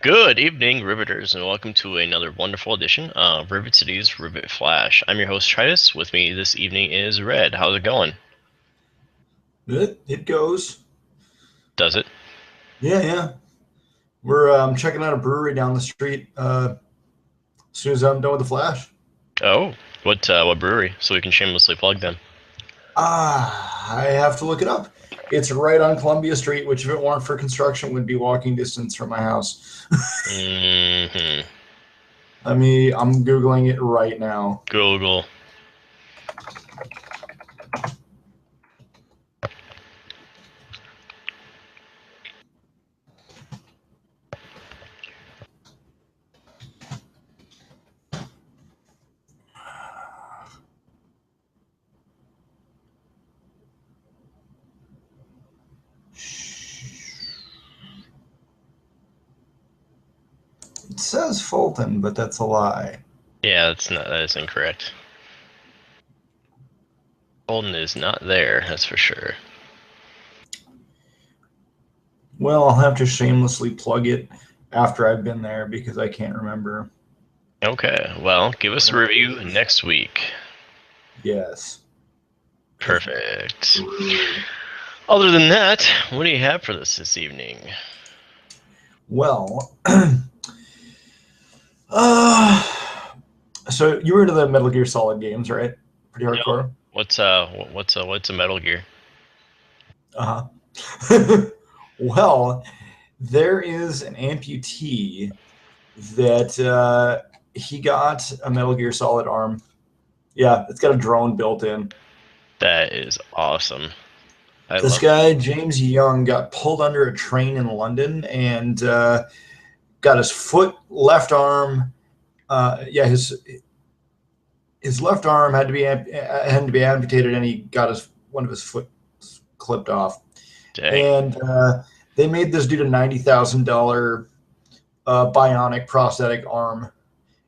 Good evening, Riveters, and welcome to another wonderful edition of Rivet City's Rivet Flash. I'm your host, Titus. With me this evening is Red. How's it going? It goes. Does it? Yeah. We're checking out a brewery down the street as soon as I'm done with the Flash. Oh, what brewery? So we can shamelessly plug them. I have to look it up. It's right on Columbia Street, which if it weren't for construction would be walking distance from my house. Mm-hmm. I'm Googling it right now. Google. It says Fulton, but that's a lie. Yeah, that is incorrect. Holden is not there, that's for sure. Well, I'll have to shamelessly plug it after I've been there because I can't remember. Okay, well, give us a review next week. Yes. Perfect. Other than that, what do you have for us this evening? Well, so you were into the Metal Gear Solid games, right? Pretty hardcore. What's a Metal Gear? Well, there is an amputee that he got a Metal Gear Solid arm. Yeah, it's got a drone built in. That is awesome. This guy, James Young, got pulled under a train in London and got his left arm. His left arm had to be amputated, and he got one of his foot clipped off. Dang. And they made this dude a $90,000 bionic prosthetic arm,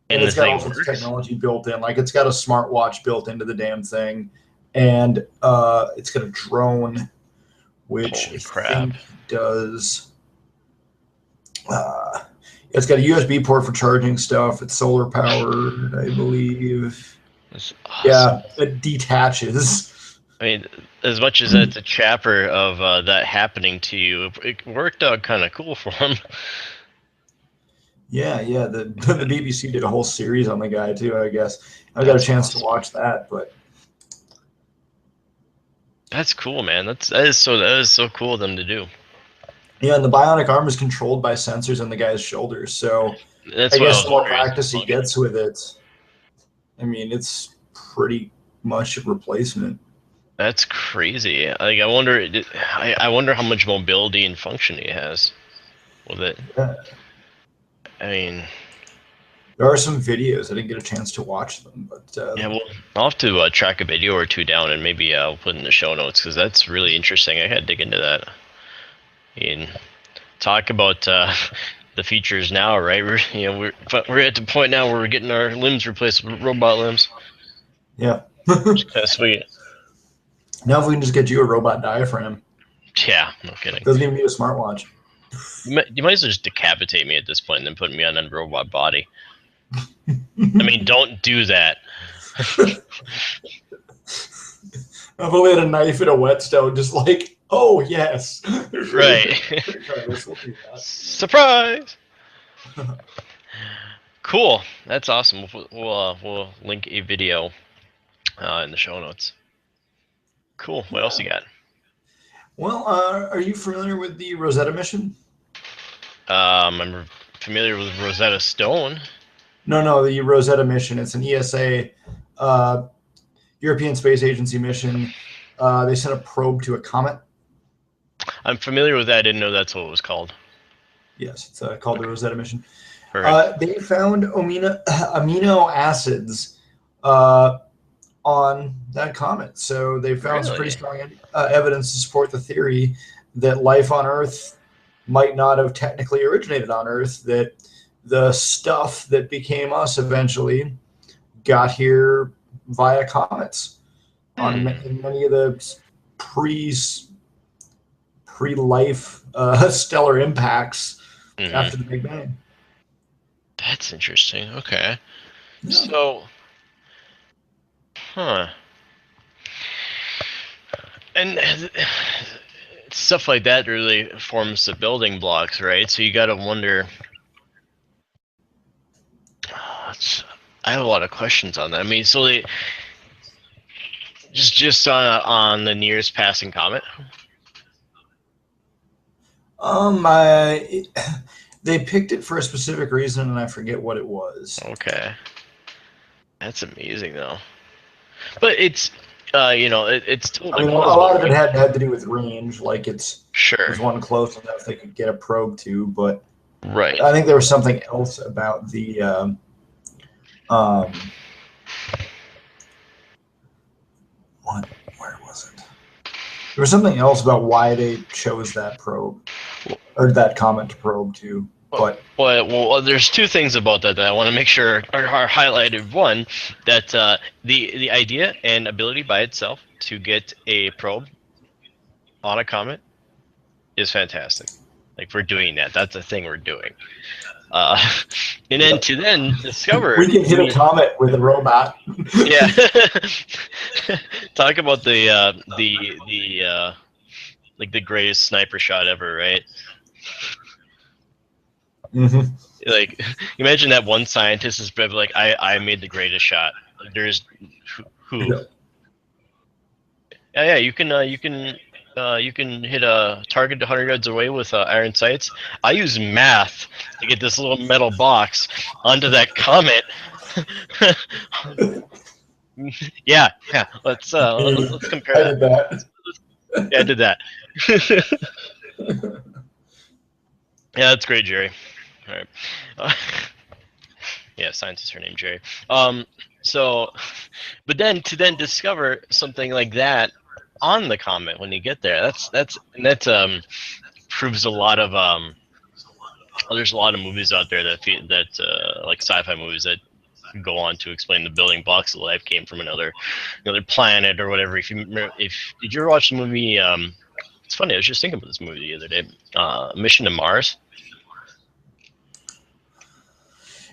and it's got all sorts of technology built in. Like, it's got a smartwatch built into the damn thing, and it's got a drone, which I think does. It's got a USB port for charging stuff. It's solar powered, I believe. That's awesome. Yeah, it detaches. I mean, as much as it's a chapter of that happening to you, it worked out kind of cool for him. Yeah. The BBC did a whole series on the guy too. I guess I got a chance to watch that, but that's cool, man. That is so cool of them to do. Yeah, and the bionic arm is controlled by sensors on the guy's shoulders. So I guess the more practice he gets with it, I mean, it's pretty much a replacement. That's crazy. Like, I wonder how much mobility and function he has with it. Yeah. I mean, there are some videos. I didn't get a chance to watch them, but yeah, well, I'll have to track a video or two down, and maybe I'll put in the show notes because that's really interesting. I had to dig into that. And talk about the features now, right? We're at the point now where we're getting our limbs replaced with robot limbs. Yeah, it's kind of sweet. Now if we can just get you a robot diaphragm. Yeah, no kidding. Doesn't even need a smartwatch. You might as well just decapitate me at this point and then put me on a robot body. I mean, don't do that. I've only had a knife and a whetstone, just like, oh yes, right. Surprise. Cool. That's awesome. We'll link a video in the show notes. Cool. What else you got? Well, are you familiar with the Rosetta mission? I'm familiar with Rosetta Stone. No, the Rosetta mission. It's an ESA, European Space Agency mission. They sent a probe to a comet. I'm familiar with that. I didn't know that's what it was called. Yes, it's called the Rosetta mission. They found amino acids on that comet. So they found some pretty strong evidence to support the theory that life on Earth might not have technically originated on Earth, that the stuff that became us eventually got here via comets on many of the pre-life stellar impacts after the Big Bang. That's interesting. Okay. Yeah. So, huh. And stuff like that really forms the building blocks, right? So you got to wonder. I have a lot of questions on that. I mean, so they just on the nearest passing comet. They picked it for a specific reason, and I forget what it was. Okay, that's amazing though. But it's, it's I totally mean, a plausible, lot of it right? had to do with range, like Sure. was one close enough they could get a probe to, but Right. I think there was something else about the um, what? Where was it? There was something else about why they chose that probe or that comet to probe to, but Well, there's two things about that I want to make sure are highlighted. One, that the idea and ability by itself to get a probe on a comet is fantastic. Like we're doing that. That's a thing we're doing. Uh, and then yep. to then discover We can hit a comet with a robot. yeah. Talk about the like the greatest sniper shot ever, right? Mm-hmm. Like imagine that one scientist is like, I made the greatest shot. Like there's who? Yep. Yeah, you can hit a target 100 yards away with iron sights. I use math to get this little metal box onto that comet. Yeah. Let's compare I that. did that. Yeah, I did that. Yeah, that's great, Jerry. All right. Yeah, scientist her name Jerry. So, but then to then discover something like that on the comet when you get there, that's proves a lot of there's a lot of movies out there that like sci-fi movies that go on to explain the building blocks of life came from another planet or whatever. If you remember, if did you ever watch the movie? It's funny. I was just thinking about this movie the other day. Mission to Mars.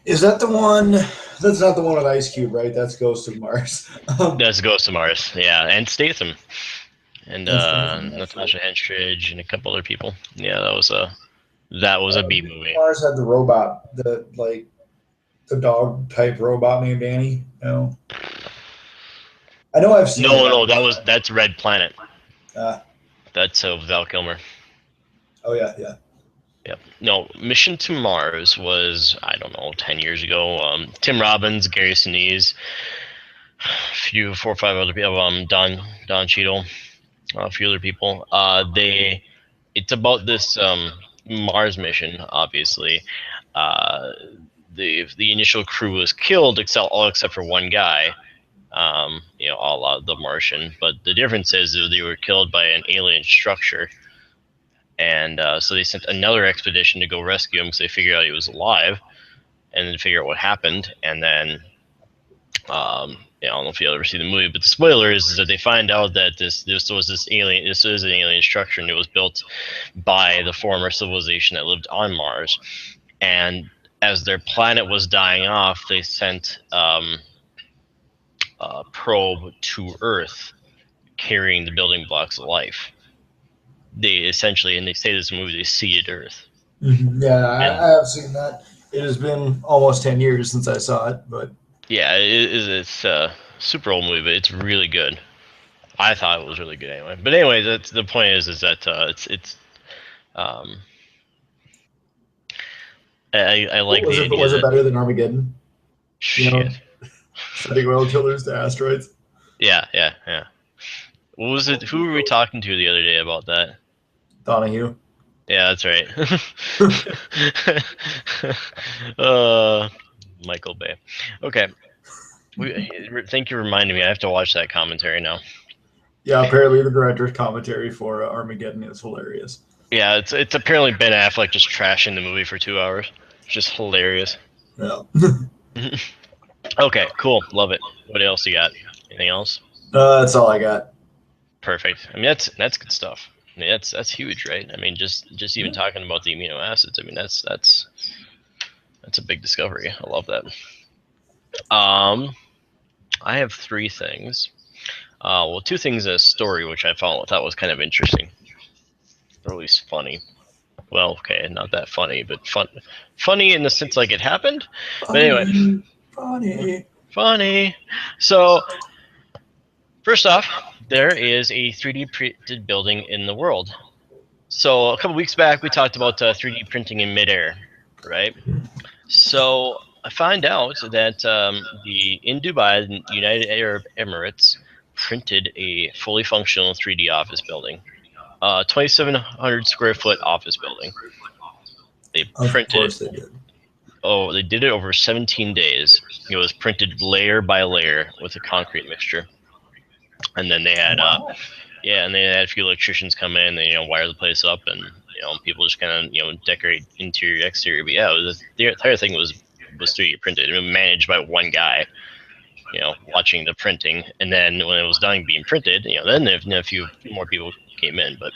Is that the one? That's not the one with Ice Cube, right? That's Ghost of Mars. That's Ghost of Mars. Yeah, and Statham and And Statham, that's right. Natasha Henstridge and a couple other people. Yeah, that was a B movie. Mars had the robot, the dog type robot named Annie. No, I know I've seen it. No, that's Red Planet. Uh, That's Val Kilmer. oh yeah, yeah. Yep. No, Mission to Mars was, I don't know, 10 years ago. Tim Robbins, Gary Sinise, four or five other people. Don Cheadle, a few other people. It's about this Mars mission. Obviously, uh, the initial crew was killed, all except for one guy. All out the Martian. But the difference is that they were killed by an alien structure. And so they sent another expedition to go rescue him because they figured out he was alive, and then figure out what happened. And then, I don't know if you'll ever see the movie, but the spoiler is that they find out that this is an alien structure, and it was built by the former civilization that lived on Mars. And as their planet was dying off, they sent a probe to Earth carrying the building blocks of life. They essentially, and they say this movie, they seeded Earth. Mm-hmm. Yeah, And I have seen that. It has been almost 10 years since I saw it, but yeah, it's a super old movie, but it's really good. I thought it was really good anyway. But anyway, that's the point is that it's um I what like was the it? idea Was it that better than Armageddon? You know, shit. sending oil killers to asteroids. Yeah. What was it? Who were we talking to the other day about that? Donahue. Yeah, that's right. uh, Michael Bay. Okay. Thank you for reminding me. I have to watch that commentary now. Yeah, apparently the director's commentary for Armageddon is hilarious. Yeah, it's apparently Ben Affleck just trashing the movie for 2 hours. Just hilarious. Yeah. Okay, cool. Love it. What else you got? Anything else? That's all I got. Perfect. I mean, that's good stuff. I mean, that's huge, right? I mean, just even talking about the amino acids. I mean, that's It's a big discovery. I love that. I have 3 things. Well, 2 things in a story which I thought was kind of interesting, or at least funny. Well, okay, not that funny, but funny in the sense like it happened. Funny, but anyway, funny. So first off, there is a 3D printed building in the world. So a couple weeks back, we talked about 3D printing in midair, right? So I find out that in Dubai, the United Arab Emirates, printed a fully functional 3D office building, 2,700 square foot office building. They printed. Of course they did. Oh, they did it over 17 days. It was printed layer by layer with a concrete mixture, and then they had and they had a few electricians come in and wire the place up, and people just kind of decorate interior, exterior. But yeah, the entire thing was 3D printed. It was managed by one guy, watching the printing, and then when it was done being printed, then a few more people came in. But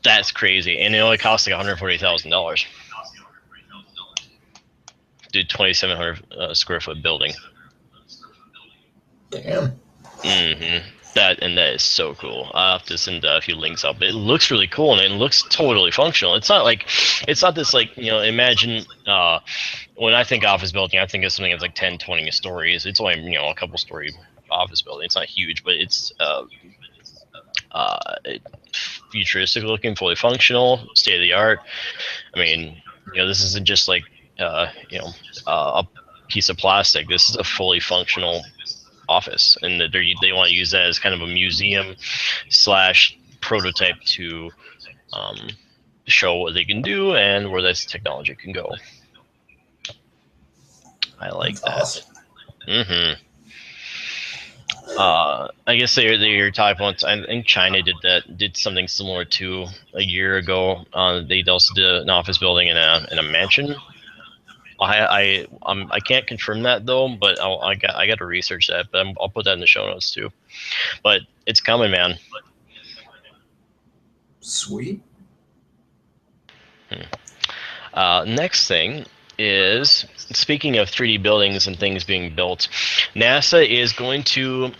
that's crazy, and it only cost like $140,000. Dude, 2,700 square foot building. Damn. Mm-hmm. That is so cool. I'll have to send a few links up. It looks really cool, and it looks totally functional. It's not this like imagine when I think office building, I think of something that's like 10, 20 stories. It's only a couple story office building. It's not huge, but it's futuristic looking, fully functional, state of the art. I mean, this isn't just like a piece of plastic. This is a fully functional office, and they want to use that as kind of a museum / prototype to show what they can do and where this technology can go. I like that. Awesome. Mm-hmm. I guess they're talking about. I think China did something similar to a year ago. They also did an office building in a mansion. I can't confirm that though, but I got to research that. But I'll put that in the show notes too. But it's coming, man. Sweet. Next thing is, speaking of 3D buildings and things being built, NASA is going to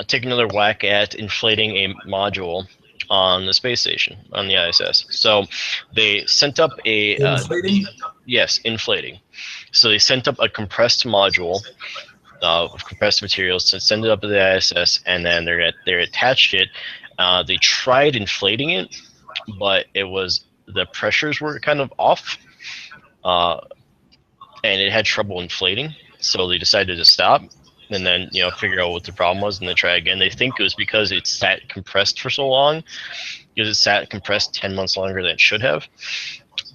take another whack at inflating a module on the space station, on the ISS. So they sent up a inflating. Yes, inflating. So they sent up a compressed module of compressed materials to send it up to the ISS, and then they attached it. They tried inflating it, but the pressures were kind of off, and it had trouble inflating. So they decided to stop, and then figure out what the problem was, and then try again. They think it was because it sat compressed for so long, because it sat compressed 10 months longer than it should have,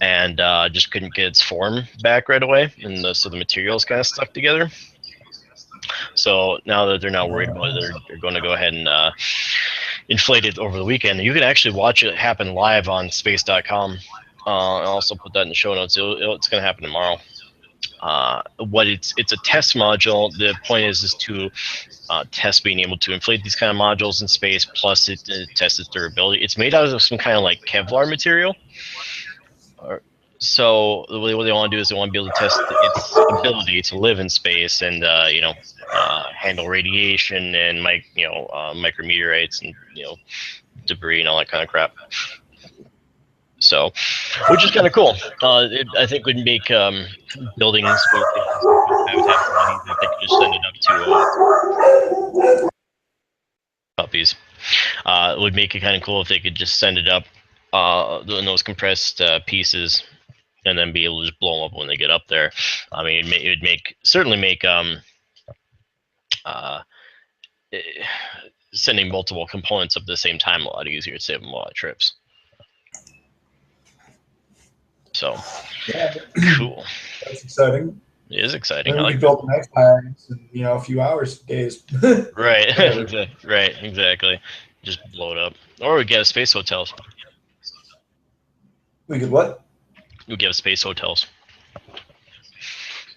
and just couldn't get its form back right away, and so the materials kind of stuck together. So now that they're not worried about it, they're going to go ahead and inflate it over the weekend. You can actually watch it happen live on space.com. I'll also put that in the show notes. It's going to happen tomorrow. It's a test module. The point is to test being able to inflate these kind of modules in space, plus it tests its durability. It's made out of some kind of like Kevlar material. So what they want to do is they want to be able to test its ability to live in space and handle radiation and micrometeorites and debris and all that kind of crap. So, which is kind of cool. I think would make buildings with habitat bodies if they could just send it up to puppies. It would make it kind of cool if they could just send it up in those compressed pieces, and then be able to just blow them up when they get up there. I mean, it would certainly make sending multiple components up at the same time a lot easier. To save them a lot of trips. So, yeah, cool. That's exciting. It is exciting. Then we can build the next time in a few hours, days. Right. Right. Exactly. Just blow it up, or we get a space hotels. We could what? We get space hotels.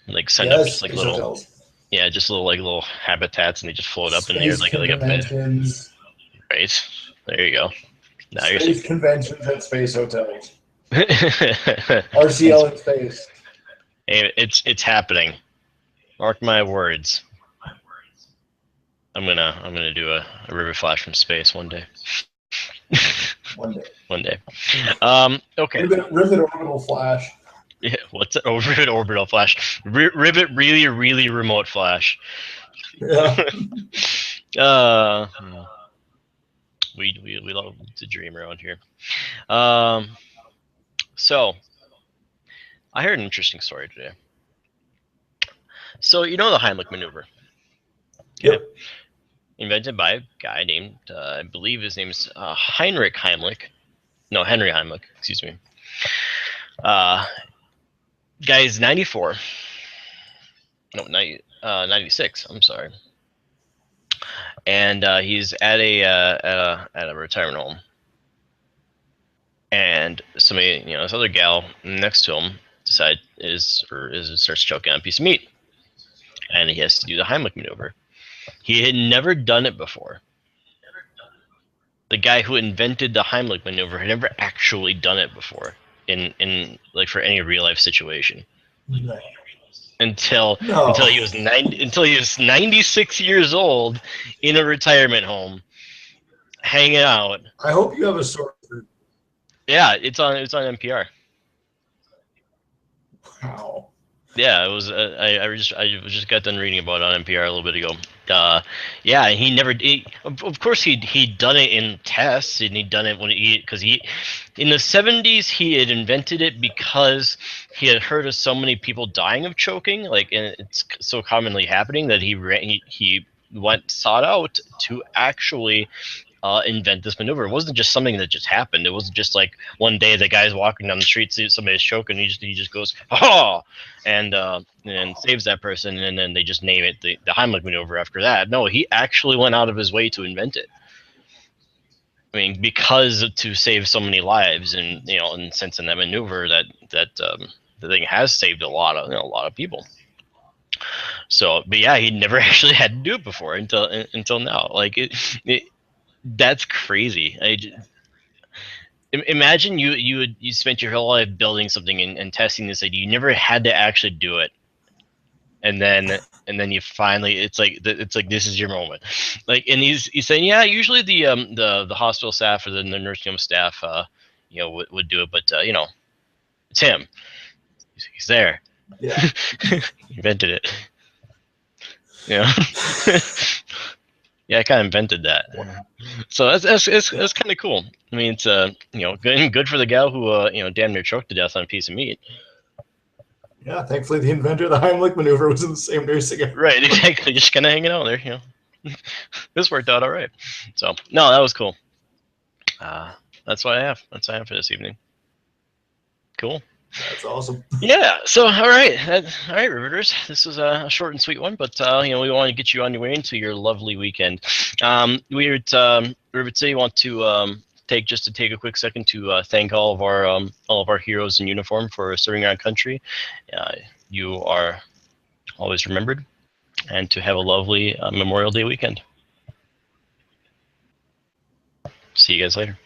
Like send up just like little hotels. Yeah, just little habitats, and they just float up in there like a bed. Right. There you go. Now space conventions at space hotels. RCL in space. Hey, it's happening. Mark my words. I'm gonna do a Rivet Flash from space one day. One day. One day. Okay. Rivet orbital flash. Yeah, what's it? Oh, Rivet orbital flash. Rivet really remote flash. Yeah. We love to dream around here. So I heard an interesting story today. So you know the Heimlich maneuver. Okay? Yep. Invented by a guy named I believe his name's Heinrich Heimlich. No, Henry Heimlich. Excuse me. Guy's 94. No, 96. I'm sorry. And he's at a retirement home. And somebody, this other gal next to him starts choking on a piece of meat, and he has to do the Heimlich maneuver. He had never done it before. The guy who invented the Heimlich maneuver had never actually done it before in like for any real life situation. No. Until he was 96 years old in a retirement home, hanging out. I hope you have a source. Yeah, it's on NPR. Wow. Yeah, it was. I just got done reading about it on NPR a little bit ago. Yeah, he never. Of course, he'd done it in tests, and he'd done it because he in the 70s he had invented it because he had heard of so many people dying of choking, and it's so commonly happening that he sought out to actually invent this maneuver. It wasn't just something that just happened. It wasn't just like one day the guy's walking down the street, sees somebody's choking, he just goes, "Oh!" and saves that person, and then they just name it the Heimlich maneuver after that. No, he actually went out of his way to invent it. I mean, because to save so many lives, and and since in that maneuver that the thing has saved a lot of people. So, but yeah, he never actually had to do it before until now. Like that's crazy. Imagine you spent your whole life building something and testing this idea. You never had to actually do it, and then you finally it's like this is your moment. Like, and he's saying, yeah, usually the hospital staff or the nursing home staff would do it, but it's him. He's there. Yeah. He invented it. Yeah. Yeah, I kind of invented that. Wow. So that's kind of cool. I mean, it's good for the gal who damn near choked to death on a piece of meat. Yeah, thankfully the inventor of the Heimlich maneuver was in the same nursing home. Right, exactly. Just kind of hanging out there. This worked out all right. So no, that was cool. That's what I have. That's what I have for this evening. Cool. That's awesome. Yeah. So all right, Riveters. This was a short and sweet one, but we want to get you on your way into your lovely weekend. We at Rivet City want to take a quick second to thank all of our heroes in uniform for serving our country. You are always remembered, and to have a lovely Memorial Day weekend. See you guys later.